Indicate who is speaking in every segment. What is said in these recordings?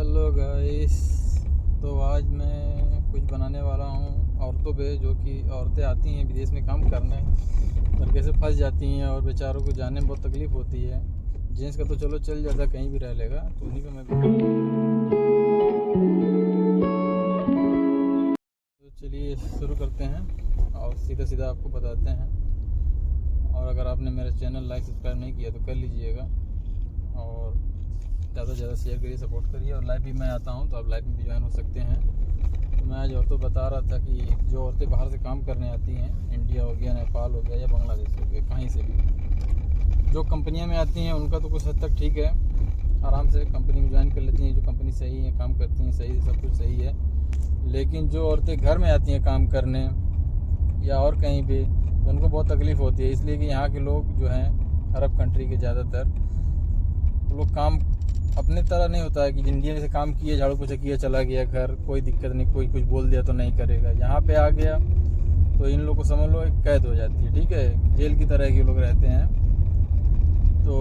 Speaker 1: Hello guys. तो आज मैं कुछ बनाने वाला हूँ औरतों पे, जो कि औरतें आती हैं विदेश में काम करने और कैसे फंस जाती हैं और बेचारों को जाने में बहुत तकलीफ़ होती है। जेंट्स का तो चलो चल जाता, कहीं भी रह लेगा, तो उन्हीं पे मैं तो चलिए शुरू करते हैं और सीधा सीधा आपको बताते हैं। और अगर आपने मेरा चैनल लाइक सब्सक्राइब नहीं किया तो कर लीजिएगा और ज़्यादा से ज़्यादा शेयर करिए, सपोर्ट करिए। और लाइव भी मैं आता हूँ तो आप लाइव में भी ज्वाइन हो सकते हैं। तो मैं आज औरतों बता रहा था कि जो औरतें बाहर से काम करने आती हैं, इंडिया हो गया, नेपाल हो गया या बांग्लादेश हो गया, कहीं से भी जो कंपनियां में आती हैं उनका तो कुछ हद तक ठीक है, आराम से कंपनी में ज्वाइन कर लेती हैं। जो कंपनी सही है, काम करती हैं सही, सब कुछ सही है। लेकिन जो औरतें घर में आती हैं काम करने या और कहीं भी, तो उनको बहुत तकलीफ़ होती है। इसलिए कि यहाँ के लोग जो हैं अरब कंट्री के ज़्यादातर, तो लोग काम अपने तरह नहीं होता है कि इंडिया से काम किया, झाड़ू पोछा किया, चला गया घर, कोई दिक्कत नहीं, कोई कुछ बोल दिया तो नहीं करेगा। यहाँ पे आ गया तो इन लोगों को समझ लो एक कैद हो जाती है, ठीक है, जेल की तरह के लोग रहते हैं। तो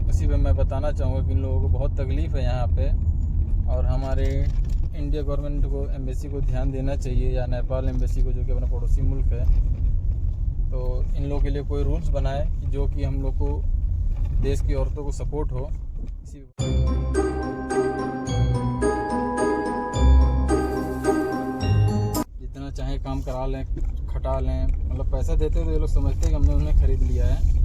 Speaker 1: इसी पे मैं बताना चाहूँगा कि इन लोगों को बहुत तकलीफ़ है यहाँ पे, और हमारे इंडिया गवर्नमेंट को, एम्बेसी को ध्यान देना चाहिए, या नेपाल एम्बेसी को, जो कि अपना पड़ोसी मुल्क है, तो इन लोगों के लिए कोई रूल्स बनाए कि जो कि हम लोग को, देश की औरतों को सपोर्ट हो। इसी जितना चाहे काम करा लें, खटा लें, मतलब पैसा देते तो ये लोग समझते हैं कि हमने उन्हें ख़रीद लिया है।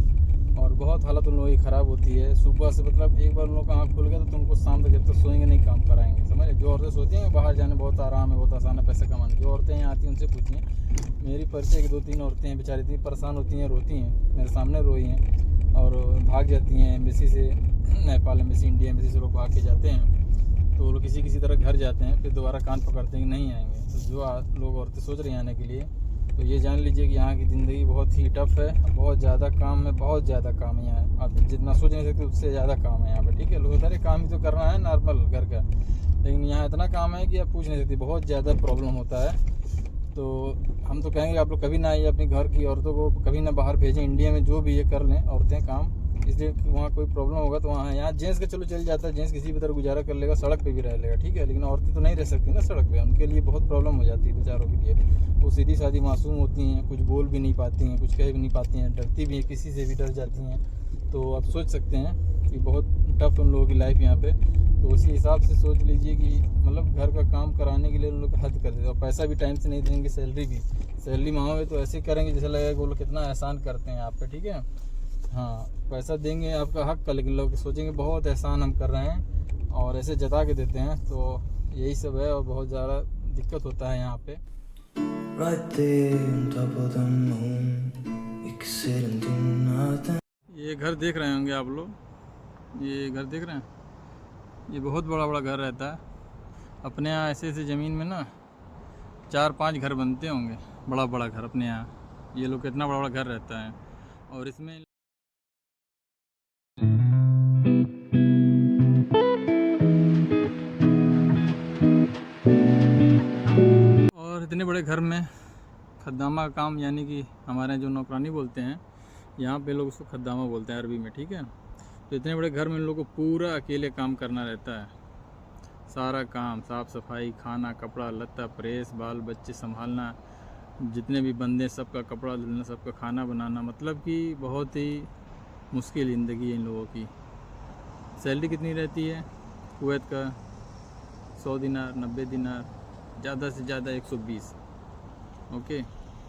Speaker 1: और बहुत हालत उन लोगों की ख़राब होती है। सुबह से मतलब एक बार उन लोगों का आँख खुल गया तो उनको शाम तक जब तक सोएंगे नहीं काम कराएंगे, समझ। जो औरतें सोचती हैं बाहर जाने बहुत आराम है, बहुत आसान है पैसा कमाने, जो औरतें यहाँ आती हैं उनसे पूछिए। मेरी परिचय की 2-3 औरतें हैं, बेचारी इतनी परेशान होती हैं, रोती हैं, मेरे सामने रोई हैं और भाग जाती हैं एम्बेसी से। नेपाल एम्बेसी, इंडिया एम्बेसी से लोग भाग के जाते हैं, तो वो लोग किसी तरह घर जाते हैं, फिर दोबारा कान पकड़ते हैं कि नहीं आएंगे। तो जो लोग औरतें सोच रही हैं आने के लिए, तो ये जान लीजिए कि यहाँ की ज़िंदगी बहुत ही टफ़ है, बहुत ज़्यादा काम है, बहुत ज़्यादा काम है यहाँ। आप जितना सोच नहीं सकते उससे ज़्यादा काम है यहाँ पे, ठीक है। लोग सारे काम ही तो करना है नॉर्मल घर का, लेकिन यहाँ इतना काम है कि आप पूछ नहीं सकते, बहुत ज़्यादा प्रॉब्लम होता है। तो हम तो कहेंगे आप लोग कभी ना आइए, अपनी घर की औरतों को कभी ना बाहर भेजें। इंडिया में जो भी ये कर लें औरतें काम, इसलिए वहाँ कोई प्रॉब्लम होगा तो वहाँ है। यहाँ जेंट्स का चलो चल जाता है, जेंट्स किसी भी तरह गुजारा कर लेगा, सड़क पे भी रह लेगा, ठीक है। लेकिन औरतें तो नहीं रह सकती ना सड़क पे, उनके लिए बहुत प्रॉब्लम हो जाती है बेचारों के लिए। वो सीधी सादी मासूम होती हैं, कुछ बोल भी नहीं पाती हैं, कुछ कह भी नहीं पाती हैं, डरती भी हैं, किसी से भी डर जाती हैं। तो आप सोच सकते हैं कि बहुत टफ उन लोगों की लाइफ यहाँ पे। तो उसी हिसाब से सोच लीजिए कि मतलब घर का काम कराने के लिए उन लोग हद कर देते, और पैसा भी टाइम से नहीं देंगे। सैलरी मांगोगे तो ऐसे करेंगे जैसा लगेगा कि वो लोग कितना एहसान करते हैं आप पे, ठीक है। हाँ, पैसा देंगे आपका हक का, लेकिन लोग सोचेंगे बहुत एहसान हम कर रहे हैं, और ऐसे जता के देते हैं। तो यही सब है, और बहुत ज़्यादा दिक्कत होता है यहाँ पे। ये घर देख रहे होंगे आप लोग, ये घर देख रहे हैं, ये बहुत बड़ा बड़ा घर रहता है। अपने यहाँ ऐसे ज़मीन में ना 4-5 घर बनते होंगे, बड़ा बड़ा घर अपने यहाँ। ये लोग कितना बड़ा बड़ा घर रहता है, और इसमें और इतने बड़े घर में खद्दामा का काम, यानी कि हमारे यहाँ जो नौकरानी बोलते हैं, यहाँ पे लोग उसको खद्दामा बोलते हैं अरबी में, ठीक है। तो इतने बड़े घर में इन लोगों को पूरा अकेले काम करना रहता है। सारा काम, साफ़ सफाई, खाना, कपड़ा लत्ता, प्रेस, बाल बच्चे संभालना, जितने भी बंदे सबका कपड़ा धुलना, सबका खाना बनाना, मतलब कि बहुत ही मुश्किल ज़िंदगी है इन लोगों की। सैलरी कितनी रहती है कुवैत का? 100 दिनार, 90 दिनार, ज़्यादा से ज़्यादा 120, ओके।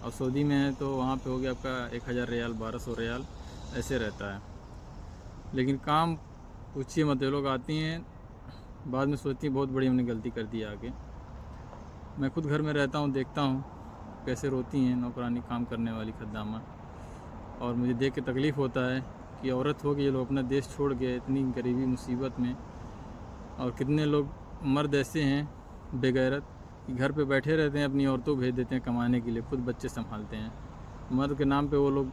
Speaker 1: और सऊदी में है तो वहाँ पे हो गया आपका 1000 रियाल, 1200 रियाल, ऐसे रहता है। लेकिन काम पूछिए मत, ये लोग आती हैं बाद में सोचती हैं बहुत बड़ी हमने गलती कर दी आगे। मैं खुद घर में रहता हूँ, देखता हूँ कैसे रोती हैं नौकरानी, काम करने वाली खद्दामा, और मुझे देख के तकलीफ़ होता है कि औरत हो कि ये लोग अपना देश छोड़ के इतनी गरीबी मुसीबत में। और कितने लोग मर्द ऐसे हैं बेगैरत कि घर पे बैठे रहते हैं, अपनी औरतों को भेज देते हैं कमाने के लिए, खुद बच्चे संभालते हैं। मर्द के नाम पे वो लोग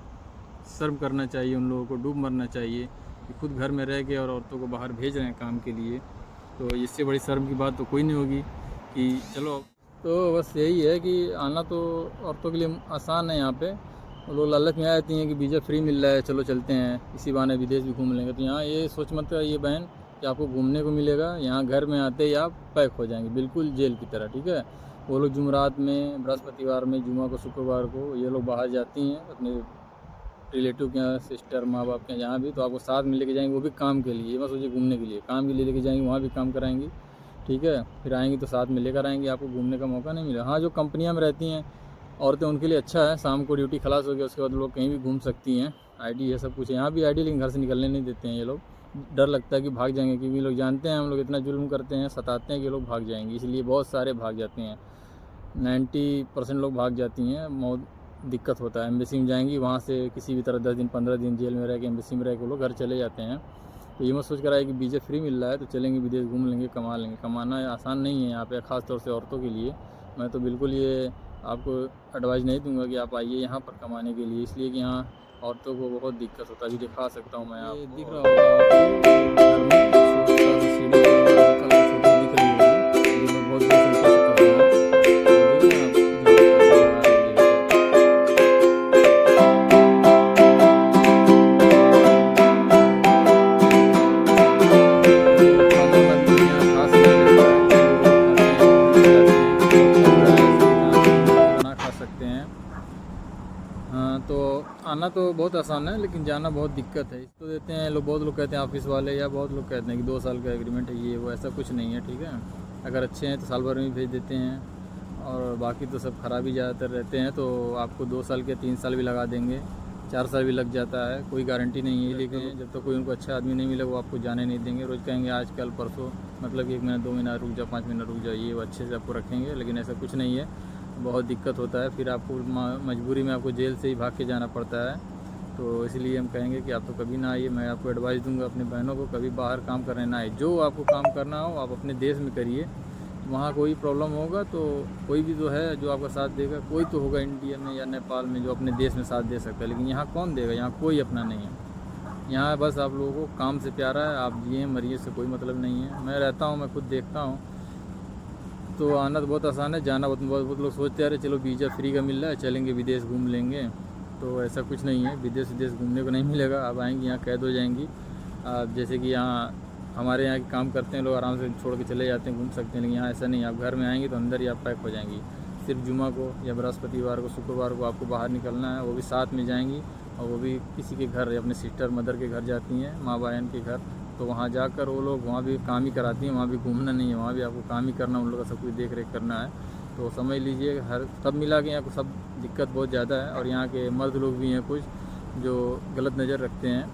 Speaker 1: शर्म करना चाहिए, उन लोगों को डूब मरना चाहिए कि खुद घर में रह के और औरतों को बाहर भेज रहे हैं काम के लिए। तो इससे बड़ी शर्म की बात तो कोई नहीं होगी कि चलो। तो बस यही है कि आना तो औरतों के लिए आसान है यहाँ पे। लोग लालच में आ जाती हैं कि वीज़ा फ्री मिल रहा है, चलो चलते हैं, इसी बहाने विदेश भी घूम लेंगे। तो यहाँ ये सोच मत ये बहन कि आपको घूमने को मिलेगा। यहाँ घर में आते ही आप पैक हो जाएंगे, बिल्कुल जेल की तरह, ठीक है। वो लोग जुमेरात में, बृहस्पतिवार में, जुमा को, शुक्रवार को ये लोग बाहर जाती हैं अपने रिलेटिव के यहाँ, सिस्टर, माँ बाप के यहाँ, जहाँ भी, तो आपको साथ में लेके जाएंगे, वो भी काम के लिए, ये मत सोचिए घूमने के लिए, काम के लिए लेके जाएंगे, वहाँ भी काम कराएंगी, ठीक है। फिर आएंगी तो साथ में लेकर आएंगी, आपको घूमने का मौका नहीं मिलेगा। हाँ, जो कंपनियाँ में रहती हैं औरतें, उनके लिए अच्छा है, शाम को ड्यूटी खलास हो गया उसके बाद लोग कहीं भी घूम सकती हैं, आईडी है, सब कुछ है। यहाँ भी आईडी, लेकिन घर से निकलने नहीं देते हैं ये लोग, डर लगता है कि भाग जाएंगे, क्योंकि लोग जानते हैं हम लोग इतना जुल्म करते हैं, सताते हैं कि लोग भाग जाएंगे, इसलिए बहुत सारे भाग जाते हैं। 90% लोग भाग जाती हैं, बहुत दिक्कत होता है। एम्बेसी में जाएंगी, वहाँ से किसी भी तरह 10 दिन 15 दिन जेल में रह के, एम्बेसी में रह के वो लोग घर चले जाते हैं। तो ये मत सोच कर आए कि वीज़ा फ्री मिल रहा है तो चलेंगे विदेश, घूम लेंगे, कमा लेंगे। कमाना आसान नहीं है यहाँ पे, ख़ास तौर से औरतों के लिए। मैं तो बिल्कुल ये आपको एडवाइस नहीं दूंगा कि आप आइए यहाँ पर कमाने के लिए, इसलिए कि यहाँ औरतों को बहुत दिक्कत होता है। अभी दिखा सकता हूँ मैं आपको, दिख रहा होगा आपको, घर में सीढ़ी दिख रही होगी, ये लोग बहुत दूर से ऊपर से कर रहे हैं, तो देखिए आप, खाना वाना भी यहाँ खास नहीं रहता है, बना खा सकते हैं। हाँ, तो आना तो बहुत आसान है, लेकिन जाना बहुत दिक्कत है। इसको देते हैं लोग, बहुत लोग कहते हैं ऑफिस वाले, या बहुत लोग कहते हैं कि 2 साल का एग्रीमेंट है, ये वो, ऐसा कुछ नहीं है, ठीक है। अगर अच्छे हैं तो साल भर में भेज देते हैं, और बाकी तो सब खराब ही ज़्यादातर रहते हैं, तो आपको 2 साल के 3 साल भी लगा देंगे, 4 साल भी लग जाता है, कोई गारंटी नहीं है। लेकिन जब तक कोई उनको अच्छा आदमी नहीं मिले, वो आपको जाने नहीं देंगे। रोज़ कहेंगे आज कल परसों, मतलब 1 महीना 2 महीना रुक जाओ, 5 महीना रुक जाओ, ये वो अच्छे से आपको रखेंगे, लेकिन ऐसा कुछ नहीं है। बहुत दिक्कत होता है, फिर आपको मजबूरी में आपको जेल से ही भाग के जाना पड़ता है। तो इसलिए हम कहेंगे कि आप तो कभी ना आइए। मैं आपको एडवाइस दूंगा अपने बहनों को, कभी बाहर काम करने ना आए। जो आपको काम करना हो आप अपने देश में करिए, वहाँ कोई प्रॉब्लम होगा तो कोई भी जो है जो आपका साथ देगा, कोई तो होगा इंडिया में या नेपाल में जो अपने देश में साथ दे सकता है, लेकिन यहाँ कौन देगा? यहाँ कोई अपना नहीं है। यहाँ बस आप लोगों को काम से प्यारा है, आप जिए मरिए से कोई मतलब नहीं है। मैं रहता हूँ, मैं खुद देखता हूँ, तो आना तो बहुत आसान है, जाना बहुत लोग सोचते हैं चलो वीज़ा फ्री का मिल रहा है, चलेंगे विदेश घूम लेंगे, तो ऐसा कुछ नहीं है। विदेश घूमने को नहीं मिलेगा। आप आएंगी यहाँ कैद हो जाएंगी। आप जैसे कि यहाँ हमारे यहाँ काम करते हैं लोग, आराम से छोड़ के चले जाते हैं, घूम सकते हैं, लेकिन यहाँ ऐसा नहीं। आप घर में आएंगी तो अंदर ही आप पैक हो जाएंगी। सिर्फ जुमा को या बृहस्पतिवार को, शुक्रवार को आपको बाहर निकलना है, वो भी साथ में जाएंगी, और वो भी किसी के घर, अपने सिस्टर मदर के घर जाती हैं, माँ बहन के घर। तो वहाँ जाकर वो लोग वहाँ भी काम ही कराती हैं, वहाँ भी घूमना नहीं है, वहाँ भी आपको काम ही करना, उन लोगों का सब कुछ देख रेख करना है। तो समझ लीजिए हर सब मिला के यहाँ को सब दिक्कत बहुत ज़्यादा है। और यहाँ के मर्द लोग भी हैं कुछ जो गलत नज़र रखते हैं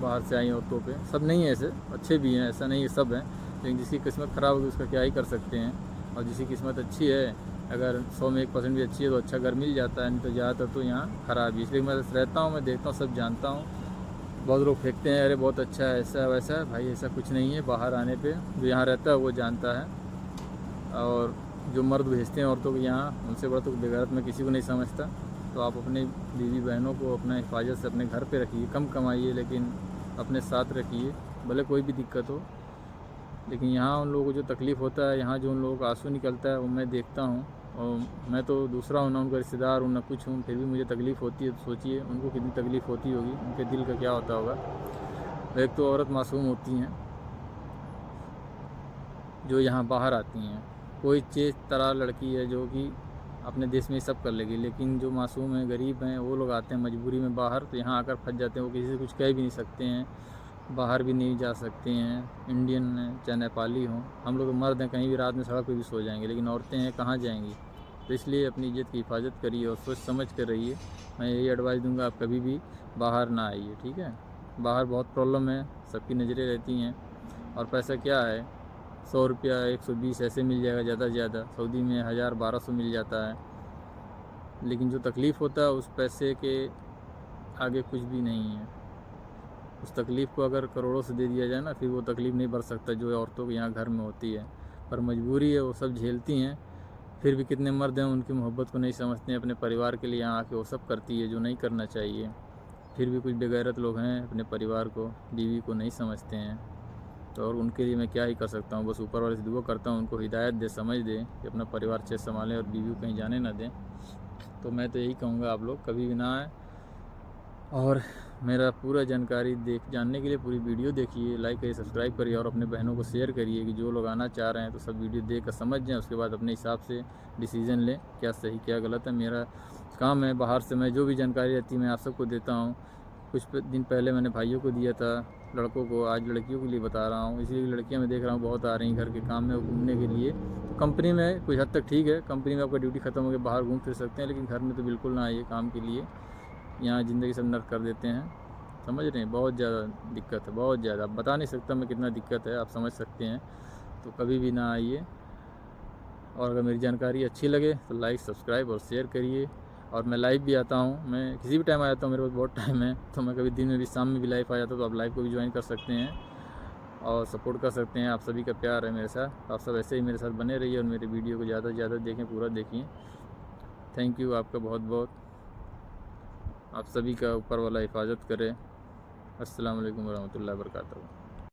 Speaker 1: बाहर से आई औरतों पे। सब नहीं है ऐसे, अच्छे भी हैं, ऐसा नहीं है सब हैं, लेकिन जिसकी किस्मत ख़राब होगी उसका क्या ही कर सकते हैं। और जिसकी किस्मत अच्छी है, अगर 100 में 1% भी अच्छी है तो अच्छा घर मिल जाता है, नहीं तो ज़्यादातर तो यहाँ ख़राब ही। इसलिए मैं रहता हूँ, मैं देखता हूँ, सब जानता हूँ। बहुत लोग फेंकते हैं अरे बहुत अच्छा है, ऐसा वैसा है, भाई ऐसा कुछ नहीं है। बाहर आने पे जो यहाँ रहता है वो जानता है। और जो मर्द भेजते हैं औरतों को यहाँ, उनसे बड़ा तो बेगैरत में किसी को नहीं समझता। तो आप अपने बीवी बहनों को अपना हिफाजत से अपने घर पे रखिए, कम कमाइए लेकिन अपने साथ रखिए, भले कोई भी दिक्कत हो। लेकिन यहाँ उन लोगों को जो तकलीफ़ होता है, यहाँ जो उन लोगों का आंसू निकलता है, वो मैं देखता हूँ। और मैं तो दूसरा हूँ ना, उनका रिश्तेदार हूँ ना कुछ हूँ, फिर भी मुझे तकलीफ़ होती है। तो सोचिए उनको कितनी तकलीफ़ होती होगी, उनके दिल का क्या होता होगा। एक तो औरत मासूम होती हैं जो यहाँ बाहर आती हैं, कोई चीज़ तरह लड़की है जो कि अपने देश में ही सब कर लेगी, लेकिन जो मासूम हैं, गरीब हैं, वो लोग आते हैं मजबूरी में बाहर, तो यहाँ आकर फंस जाते हैं। वो किसी से कुछ कह भी नहीं सकते हैं, बाहर भी नहीं जा सकते हैं। इंडियन हैं चाहे नेपाली हों, हम लोग मर्द हैं, कहीं भी रात में सड़क पे भी सो जाएंगे, लेकिन औरतें हैं कहाँ जाएंगी। तो इसलिए अपनी इज्जत की हिफाजत करिए और सोच समझ कर रहिए। मैं यही एडवाइस दूंगा, आप कभी भी बाहर ना आइए, ठीक है। बाहर बहुत प्रॉब्लम है, सबकी नज़रें रहती हैं, और पैसा क्या है, 100 रुपया 120 ऐसे मिल जाएगा ज़्यादा से ज़्यादा। सऊदी में 1000 1200 मिल जाता है, लेकिन जो तकलीफ़ होता है उस पैसे के आगे कुछ भी नहीं है। उस तकलीफ़ को अगर करोड़ों से दे दिया जाए ना, फिर वो तकलीफ़ नहीं बढ़ सकता जो औरतों को यहाँ घर में होती है। पर मजबूरी है, वो सब झेलती हैं। फिर भी कितने मर्द हैं उनकी मोहब्बत को नहीं समझते हैं, अपने परिवार के लिए यहाँ आके वो सब करती है जो नहीं करना चाहिए। फिर भी कुछ बेगैरत लोग हैं, अपने परिवार को, बीवी को नहीं समझते हैं। तो और उनके लिए मैं क्या ही कर सकता हूँ, बस ऊपर वाले से दुआ करता हूँ उनको हिदायत दे, समझ दे कि अपना परिवार अच्छे से संभालें और बीवी को कहीं जाने ना दें। तो मैं तो यही कहूँगा आप लोग कभी भी ना आए। और मेरा पूरा जानकारी जानने के लिए पूरी वीडियो देखिए, लाइक करिए, सब्सक्राइब करिए और अपने बहनों को शेयर करिए कि जो लोग आना चाह रहे हैं तो सब वीडियो देख कर समझ जाएँ, उसके बाद अपने हिसाब से डिसीज़न लें क्या सही क्या गलत है। मेरा काम है बाहर से मैं जो भी जानकारी रहती है मैं आप सबको देता हूँ। कुछ दिन पहले मैंने भाइयों को दिया था, लड़कों को, आज लड़कियों के लिए बता रहा हूँ। इसलिए लड़कियाँ मैं देख रहा हूँ बहुत आ रही हैं घर के काम में घूमने के लिए। तो कंपनी में कुछ हद तक ठीक है, कंपनी में आपका ड्यूटी ख़त्म हो गया बाहर घूम फिर सकते हैं, लेकिन घर में तो बिल्कुल ना आइए काम के लिए। यहाँ ज़िंदगी सब नर्क कर देते हैं, समझ रहे हैं। बहुत ज़्यादा दिक्कत है, बहुत ज़्यादा, अब बता नहीं सकता मैं कितना दिक्कत है, आप समझ सकते हैं। तो कभी भी ना आइए। और अगर मेरी जानकारी अच्छी लगे तो लाइक सब्सक्राइब और शेयर करिए। और मैं लाइव भी आता हूँ, मैं किसी भी टाइम आ जाता हूँ, मेरे पास बहुत टाइम है, तो मैं कभी दिन में भी शाम में भी लाइव आ जाता हूँ। तो आप लाइव को भी ज्वाइन कर सकते हैं और सपोर्ट कर सकते हैं। आप सभी का प्यार है मेरे साथ, आप सब ऐसे ही मेरे साथ बने रहिए और मेरे वीडियो को ज़्यादा से ज़्यादा देखें, पूरा देखिए। थैंक यू आपका बहुत बहुत। आप सभी का ऊपर वाला हिफाजत करे। अस्सलाम वालेकुम वरहमतुल्लाहि वबरकातुहू।